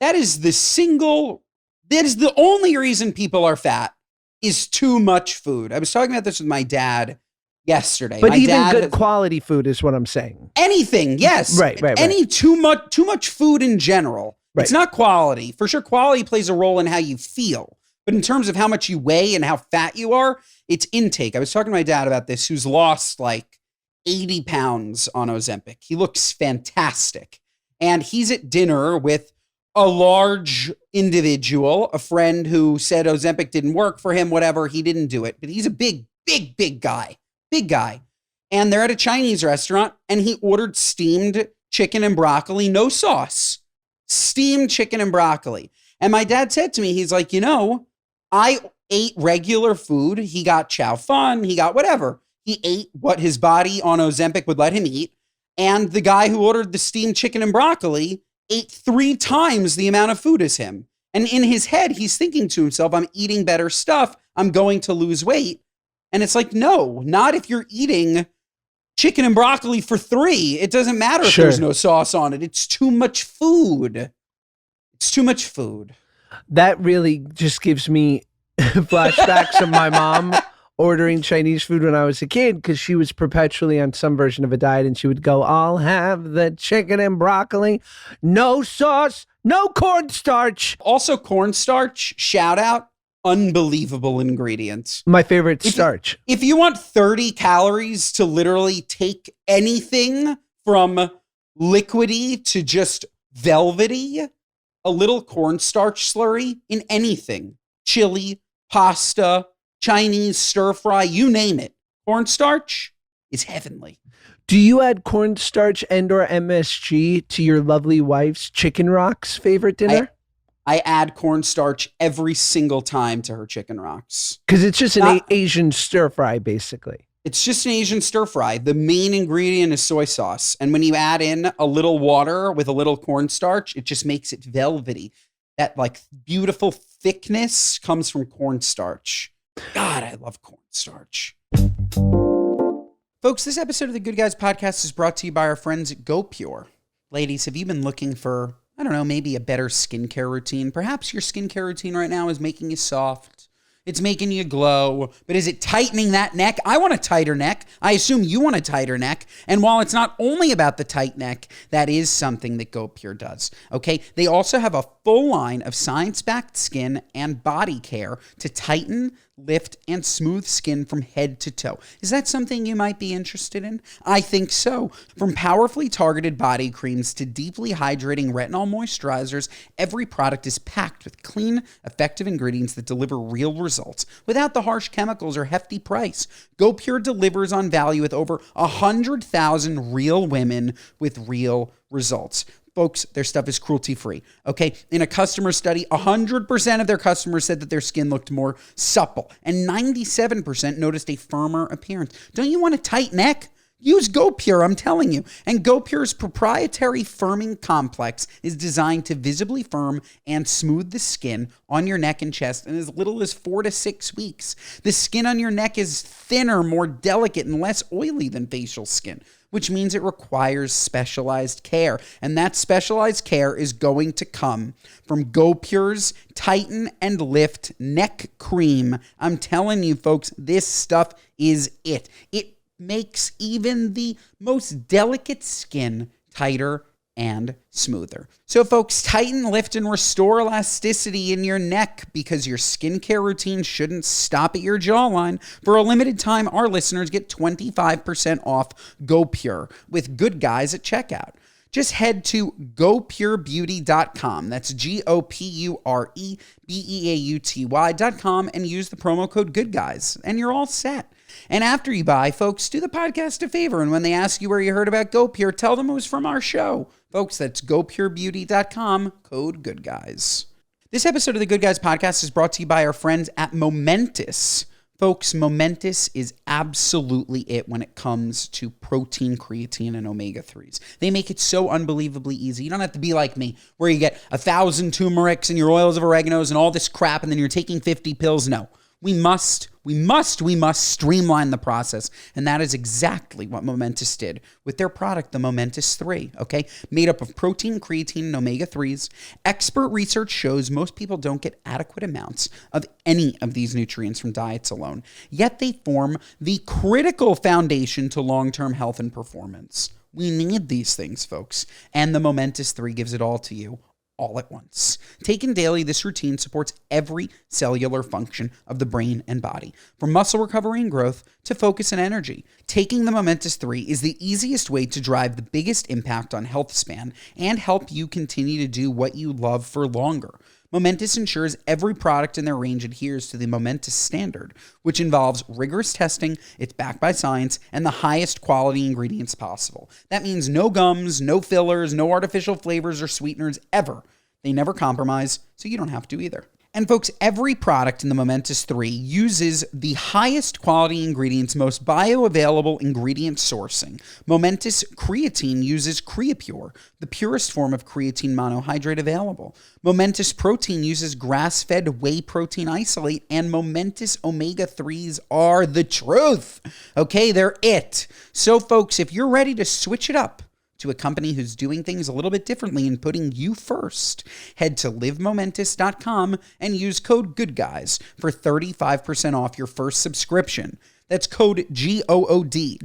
That is the only reason people are fat, is too much food. I was talking about this with my dad yesterday. But even good quality food is what I'm saying. Anything, yes. Right. Any too much food in general. Right. It's not quality. For sure, quality plays a role in how you feel. But in terms of how much you weigh and how fat you are, it's intake. I was talking to my dad about this, who's lost like 80 pounds on Ozempic. He looks fantastic. And he's at dinner with a large individual, a friend who said Ozempic didn't work for him, whatever. He didn't do it. But he's a big guy. Big guy. And they're at a Chinese restaurant, and he ordered steamed chicken and broccoli, no sauce. steamed chicken and broccoli. And my dad said to me, he's like, I ate regular food. He got chow fun. He got whatever. He ate what his body on Ozempic would let him eat. And the guy who ordered the steamed chicken and broccoli ate 3 times the amount of food as him. And in his head, he's thinking to himself, I'm eating better stuff. I'm going to lose weight. And it's like, no, not if you're eating chicken and broccoli for 3. It doesn't matter if there's no sauce on it. It's too much food. It's too much food. That really just gives me flashbacks of my mom ordering Chinese food when I was a kid, because she was perpetually on some version of a diet, and she would go, I'll have the chicken and broccoli, no sauce, no cornstarch. Also, cornstarch, shout out, unbelievable ingredients. My favorite starch. If you want 30 calories to literally take anything from liquidy to just velvety, a little cornstarch slurry in anything, chili, pasta, Chinese stir fry, you name it. Cornstarch is heavenly. Do you add cornstarch and or MSG to your lovely wife's Chicken Rocks favorite dinner? I add cornstarch every single time to her Chicken Rocks. Because it's just an Asian stir fry, basically. It's just an Asian stir fry. The main ingredient is soy sauce. And when you add in a little water with a little cornstarch, it just makes it velvety. That like beautiful thickness comes from cornstarch. God, I love cornstarch. Folks, this episode of the Good Guys podcast is brought to you by our friends at GoPure. Ladies, have you been looking for, I don't know, maybe a better skincare routine? Perhaps your skincare routine right now is making you soft. It's making you glow, but is it tightening that neck? I want a tighter neck. I assume you want a tighter neck. And while it's not only about the tight neck, that is something that GoPure does, okay? They also have a full line of science-backed skin and body care to tighten, lift, and smooth skin from head to toe. Is that something you might be interested in? I think so. From powerfully targeted body creams to deeply hydrating retinol moisturizers, every product is packed with clean, effective ingredients that deliver real results without the harsh chemicals or hefty price. GoPure delivers on value with over 100,000 real women with real results. Folks, their stuff is cruelty-free, okay? In a customer study, 100% of their customers said that their skin looked more supple, and 97% noticed a firmer appearance. Don't you want a tight neck? Use GoPure, I'm telling you. And GoPure's proprietary firming complex is designed to visibly firm and smooth the skin on your neck and chest in as little as 4 to 6 weeks. The skin on your neck is thinner, more delicate, and less oily than facial skin, which means it requires specialized care. And that specialized care is going to come from GoPure's Tighten and Lift Neck Cream. I'm telling you, folks, this stuff is it. It makes even the most delicate skin tighter and smoother. So folks, tighten, lift, and restore elasticity in your neck, because your skincare routine shouldn't stop at your jawline. For a limited time, our listeners get 25% off GoPure with Good Guys at checkout. Just head to gopurebeauty.com. That's GoPureBeauty.com and use the promo code GoodGuys, and you're all set. And after you buy, folks, do the podcast a favor, and when they ask you where you heard about GoPure, tell them it was from our show. Folks, that's gopurebeauty.com, code GoodGuys. This episode of the Good Guys podcast is brought to you by our friends at Momentous. Folks, Momentous is absolutely it when it comes to protein, creatine, and omega-3s. They make it so unbelievably easy. You don't have to be like me, where you get 1,000 turmerics and your oils of oreganos and all this crap, and then you're taking 50 pills. No, we must streamline the process. And that is exactly what Momentous did with their product, the Momentous 3, okay? Made up of protein, creatine, and omega-3s. Expert research shows most people don't get adequate amounts of any of these nutrients from diets alone. Yet they form the critical foundation to long-term health and performance. We need these things, folks. And the Momentous 3 gives it all to you, all at once. Taken daily, this routine supports every cellular function of the brain and body, from muscle recovery and growth to focus and energy. Taking the Momentous 3 is the easiest way to drive the biggest impact on health span and help you continue to do what you love for longer. Momentous ensures every product in their range adheres to the Momentous standard, which involves rigorous testing, it's backed by science, and the highest quality ingredients possible. That means no gums, no fillers, no artificial flavors or sweeteners ever. They never compromise, so you don't have to either. And folks, every product in the Momentous 3 uses the highest quality ingredients, most bioavailable ingredient sourcing. Momentous Creatine uses Creapure, the purest form of creatine monohydrate available. Momentous Protein uses grass-fed whey protein isolate, and Momentous Omega-3s are the truth. Okay, they're it. So folks, if you're ready to switch it up to a company who's doing things a little bit differently and putting you first, head to livemomentous.com and use code GOODGUYS for 35% off your first subscription. That's code GOODGUYS,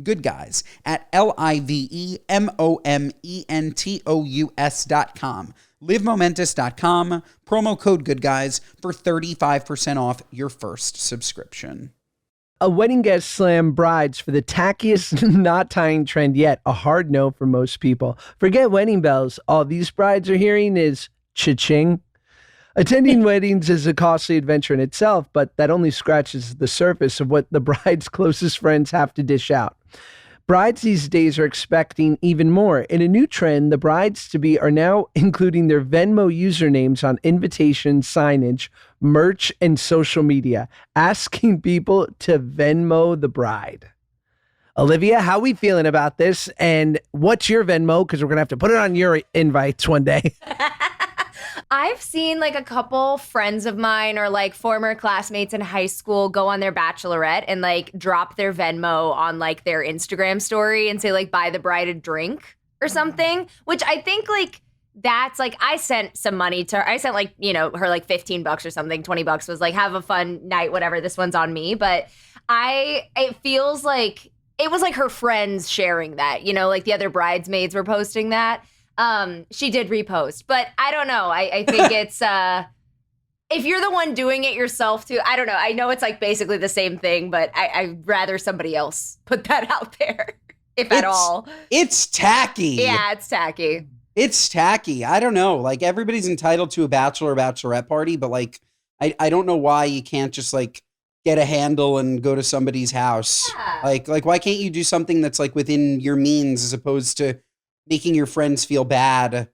Good Guys, at LIVEMOMENTOUS.com. livemomentous.com, promo code GOODGUYS for 35% off your first subscription. A wedding guest slammed brides for the tackiest knot tying trend yet. A hard no for most people. Forget wedding bells. All these brides are hearing is cha-ching. Attending weddings is a costly adventure in itself, but that only scratches the surface of what the bride's closest friends have to dish out. Brides these days are expecting even more. In a new trend, the brides-to-be are now including their Venmo usernames on invitation signage, merch, and social media, asking people to Venmo the bride. Olivia, how are we feeling about this? And what's your Venmo? Because we're going to have to put it on your invites one day. I've seen like a couple friends of mine or like former classmates in high school go on their bachelorette and like drop their Venmo on like their Instagram story and say like buy the bride a drink or something, which I think like that's like I sent some money to her. I sent like, you know, her like $15 or something, $20 was like have a fun night, whatever, this one's on me. But it feels like it was like her friends sharing that, you know, like the other bridesmaids were posting that. She did repost, but I don't know. I think it's, if you're the one doing it yourself too, I don't know. I know it's like basically the same thing, but I'd rather somebody else put that out there, if at all. It's tacky. Yeah, it's tacky. It's tacky. I don't know. Like everybody's entitled to a bachelor or bachelorette party, but like, I don't know why you can't just like get a handle and go to somebody's house. Yeah. Like why can't you do something that's like within your means as opposed to making your friends feel bad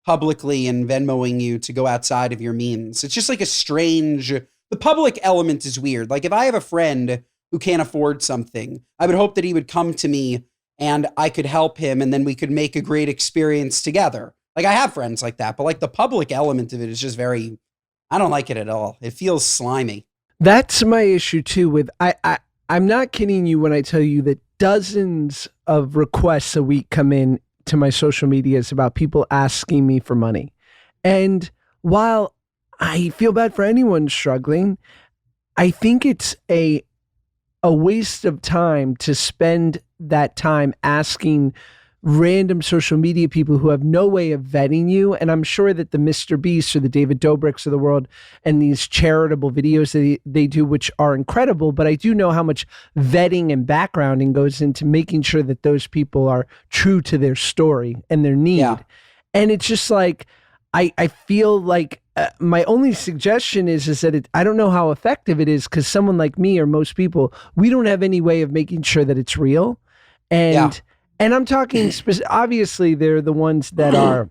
publicly and Venmoing you to go outside of your means? It's just like a strange, the public element is weird. Like if I have a friend who can't afford something, I would hope that he would come to me and I could help him and then we could make a great experience together. Like I have friends like that, but like the public element of it is just very, I don't like it at all. It feels slimy. That's my issue too with, I'm not kidding you when I tell you that dozens of requests a week come in to my social medias about people asking me for money. And while I feel bad for anyone struggling, I think it's a waste of time to spend that time asking random social media people who have no way of vetting you. And I'm sure that the Mr. Beast or the David Dobrik's of the world and these charitable videos that they do, which are incredible, but I do know how much vetting and backgrounding goes into making sure that those people are true to their story and their need. Yeah. And it's just like, I feel like my only suggestion is that I don't know how effective it is because someone like me or most people, we don't have any way of making sure that it's real. And And I'm talking, obviously, they're the ones that are,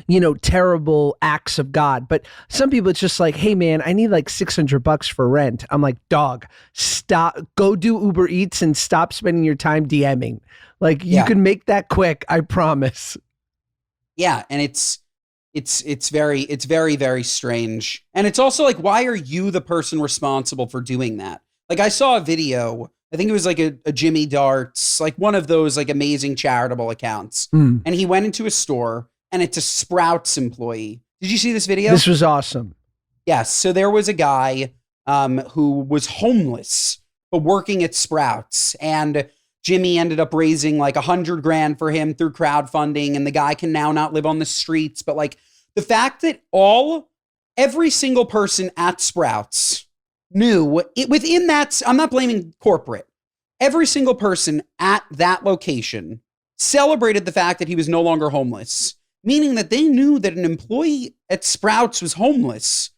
you know, terrible acts of God. But some people, it's just like, hey, man, I need like $600 for rent. I'm like, dog, stop, go do Uber Eats and stop spending your time DMing. Like, you can make that quick, I promise. Yeah, and it's very, very strange. And it's also like, why are you the person responsible for doing that? Like, I saw a video, I think it was like a Jimmy Darts, like one of those like amazing charitable accounts. And he went into a store and it's a Sprouts employee. Did you see this video? This was awesome. Yes. So there was a guy who was homeless, but working at Sprouts. And Jimmy ended up raising like $100,000 for him through crowdfunding. And the guy can now not live on the streets. But like the fact that every single person at Sprouts knew it within that, I'm not blaming corporate. Every single person at that location celebrated the fact that he was no longer homeless meaning that they knew that an employee at Sprouts was homeless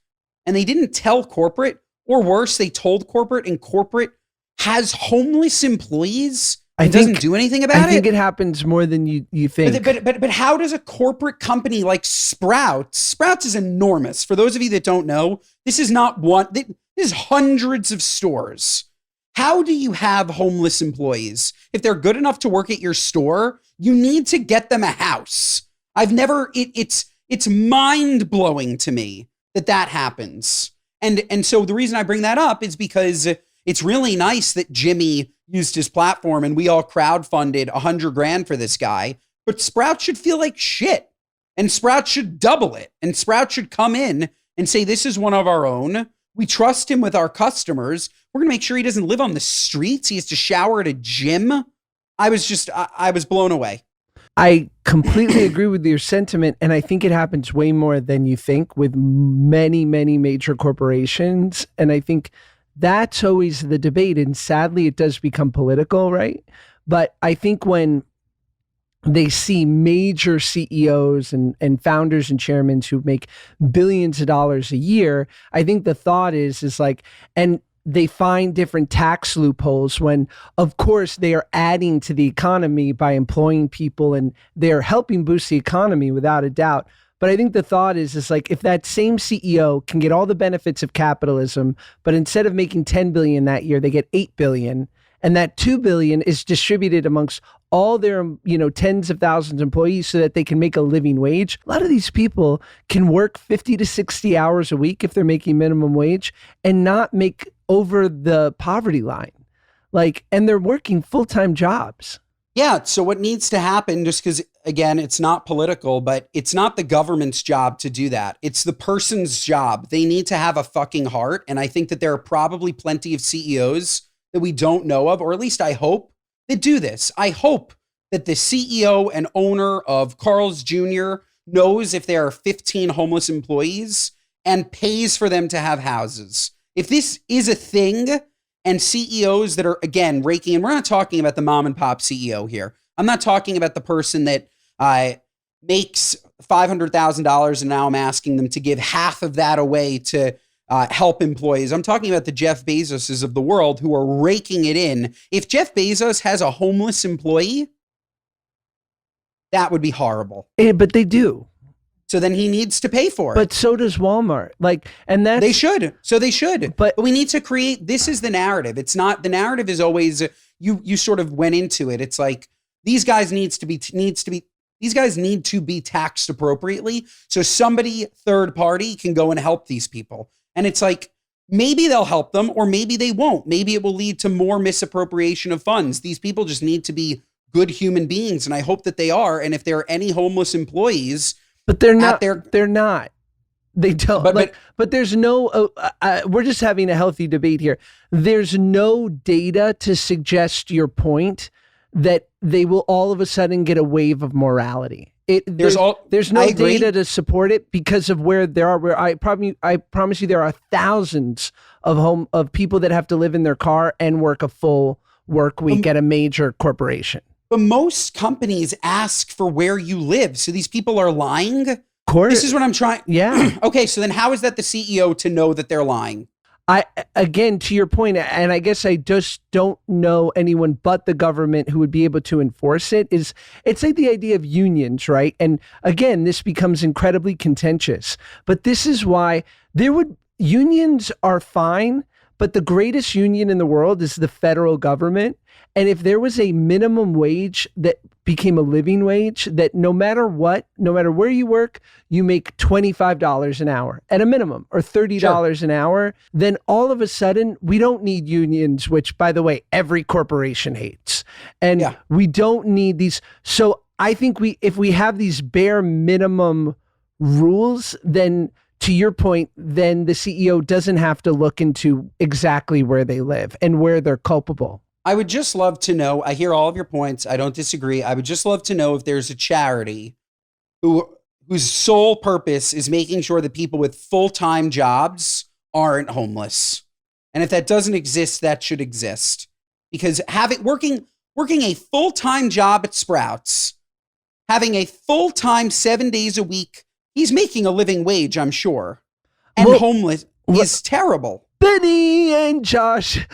and they didn't tell corporate, or worse, they told corporate and corporate has homeless employees and doesn't do anything about it. I think it happens more than you think. But how does a corporate company like Sprouts is enormous. For those of you that don't know, this is not one, this is hundreds of stores. How do you have homeless employees? If they're good enough to work at your store, you need to get them a house. It's mind blowing to me that happens. And so the reason I bring that up is because it's really nice that Jimmy used his platform and we all crowdfunded $100,000 for this guy, but Sprouts should feel like shit, and Sprouts should double it, and Sprouts should come in and say, this is one of our own. We trust him with our customers. We're going to make sure he doesn't live on the streets. He has to shower at a gym. I was blown away. I completely agree with your sentiment, and I think it happens way more than you think with many, many major corporations. And I think that's always the debate, and sadly it does become political, right? But I think when they see major CEOs and founders and chairmen who make billions of dollars a year, I think the thought is like, and they find different tax loopholes when, of course, they are adding to the economy by employing people and they're helping boost the economy without a doubt. But I think the thought is like, if that same CEO can get all the benefits of capitalism, but instead of making 10 billion that year, they get 8 billion, and that 2 billion is distributed amongst all their, tens of thousands of employees so that they can make a living wage. A lot of these people can work 50 to 60 hours a week if they're making minimum wage and not make over the poverty line. And they're working full-time jobs. Yeah. So what needs to happen, just because, again, it's not political, but it's not the government's job to do that. It's the person's job. They need to have a fucking heart. And I think that there are probably plenty of CEOs that we don't know of, or at least I hope, that do this. I hope that the CEO and owner of Carl's Jr. knows if there are 15 homeless employees and pays for them to have houses. If this is a thing, and CEOs that are, again, raking, and we're not talking about the mom and pop CEO here. I'm not talking about the person that makes $500,000 and now I'm asking them to give half of that away to help employees. I'm talking about the Jeff Bezoses of the world who are raking it in. If Jeff Bezos has a homeless employee, that would be horrible. But they do. So then he needs to pay for it. But so does Walmart. And that's... They should. So they should. But we need to create, this is the narrative. It's not, the narrative is always, you sort of went into it. It's like, these guys need to be taxed appropriately. So somebody third party can go and help these people. And it's like, maybe they'll help them or maybe they won't. Maybe it will lead to more misappropriation of funds. These people just need to be good human beings. And I hope that they are. And if there are any homeless employees, but they're not. They're not. They don't. But there's no. We're just having a healthy debate here. There's no data to suggest your point that they will all of a sudden get a wave of morality. There's no data to support it because of where there are. Where I promise you, there are thousands of people that have to live in their car and work a full work week at a major corporation. But most companies ask for where you live. So these people are lying. Of course. This is what I'm trying. Yeah. Okay. So then how is that the CEO to know that they're lying? Again, to your point, and I guess I just don't know anyone but the government who would be able to enforce it, it's like the idea of unions, right? And again, this becomes incredibly contentious, but this is why unions are fine, but the greatest union in the world is the federal government. And if there was a minimum wage that became a living wage, that no matter where you work, you make $25 an hour at a minimum or $30 an hour, then all of a sudden we don't need unions, which, by the way, every corporation hates. And we don't need these. So I think if we have these bare minimum rules, then to your point, then the CEO doesn't have to look into exactly where they live and where they're culpable. I would just love to know, I hear all of your points. I don't disagree. I would just love to know if there's a charity whose sole purpose is making sure that people with full-time jobs aren't homeless. And if that doesn't exist, that should exist. Because working a full-time job at Sprouts having a full-time 7 days a week. He's making a living wage, I'm sure. And Well, homeless is terrible. Benny and Joshy.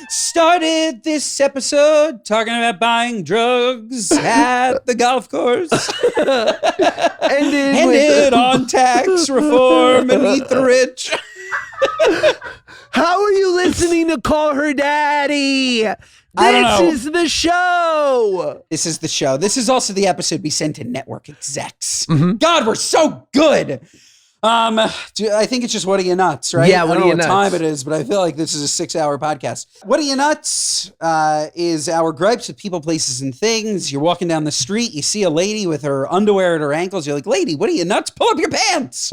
Started this episode talking about buying drugs at the golf course. Ended on tax reform and eat the rich. How are you listening to Call Her Daddy? I don't know. This is the show. This is the show. This is also the episode we sent to network execs. God, we're so good. I think it's just What Are You Nuts, right? Yeah, I What don't Are know You what Nuts? time it is, but I feel like this is a 6-hour podcast. What Are You Nuts is our gripes with people, places, and things. You're walking down the street, you see a lady with her underwear at her ankles. You're like, lady, what are you nuts? Pull up your pants.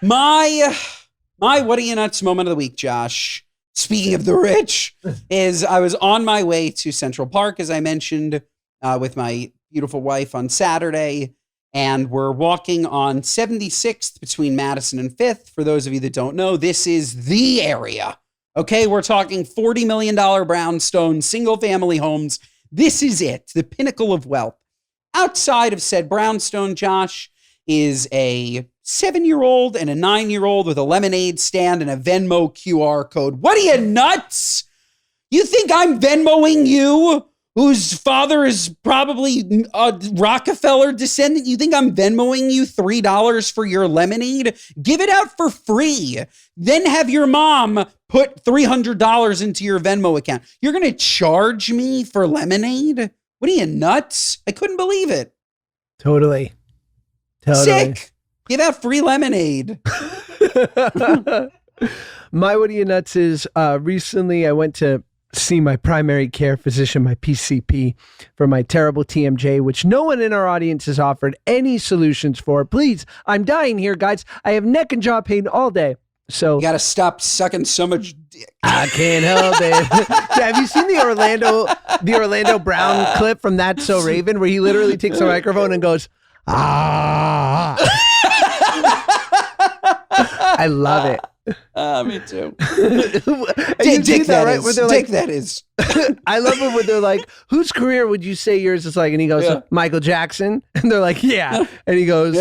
My What Are You Nuts moment of the week, Josh, speaking of the rich, is I was on my way to Central Park, as I mentioned, with my beautiful wife on Saturday. And we're walking on 76th between Madison and 5th. For those of you that don't know, this is the area. Okay, we're talking $40 million brownstone, single-family homes. This is it, the pinnacle of wealth. Outside of said brownstone, Josh, is a 7-year-old and a 9-year-old with a lemonade stand and a Venmo QR code. What are you, nuts? You think I'm Venmoing you, whose father is probably a Rockefeller descendant? You think I'm Venmoing you $3 for your lemonade? Give it out for free. Then have your mom put $300 into your Venmo account. You're going to charge me for lemonade? What are you, nuts? I couldn't believe it. Totally. Sick. Give out free lemonade. My What Are You Nuts is recently I went to see my primary care physician, my PCP, for my terrible TMJ, which no one in our audience has offered any solutions for. Please, I'm dying here, guys. I have neck and jaw pain all day. So You got to stop sucking so much dick. I can't help it. Have you seen the Orlando Brown clip from That's So Raven, where he literally takes a microphone and goes, ah. I love it. Me too. Dick That right? is. I love it when they're like, whose career would you say yours is like? And he goes, Yeah. Michael Jackson. And they're like, yeah. And he goes,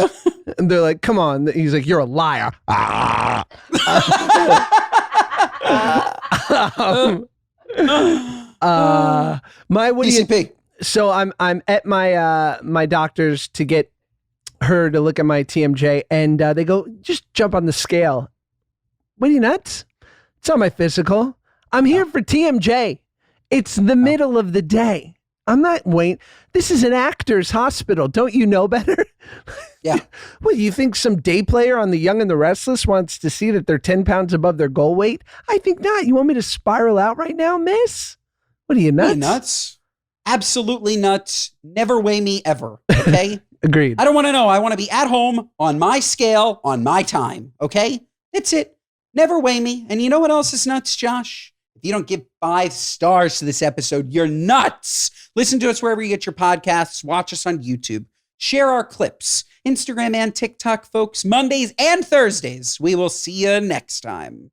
and they're like, come on. He's like, you're a liar. Ah. My what do you PCP. So I'm at my my doctor's to get her to look at my TMJ, and they go, just jump on the scale. What are you, nuts? It's not my physical. I'm here for TMJ. It's the middle of the day. I'm not waiting. This is an actor's hospital. Don't you know better? Yeah. What, you think some day player on The Young and the Restless wants to see that they're 10 pounds above their goal weight? I think not. You want me to spiral out right now, miss? What are you, nuts? Are you nuts? Absolutely nuts. Never weigh me ever. Okay? Agreed. I don't want to know. I want to be at home on my scale, on my time. Okay? That's it. Never weigh me. And you know what else is nuts, Josh? If you don't give 5 stars to this episode, you're nuts. Listen to us wherever you get your podcasts. Watch us on YouTube. Share our clips. Instagram and TikTok, folks. Mondays and Thursdays. We will see you next time.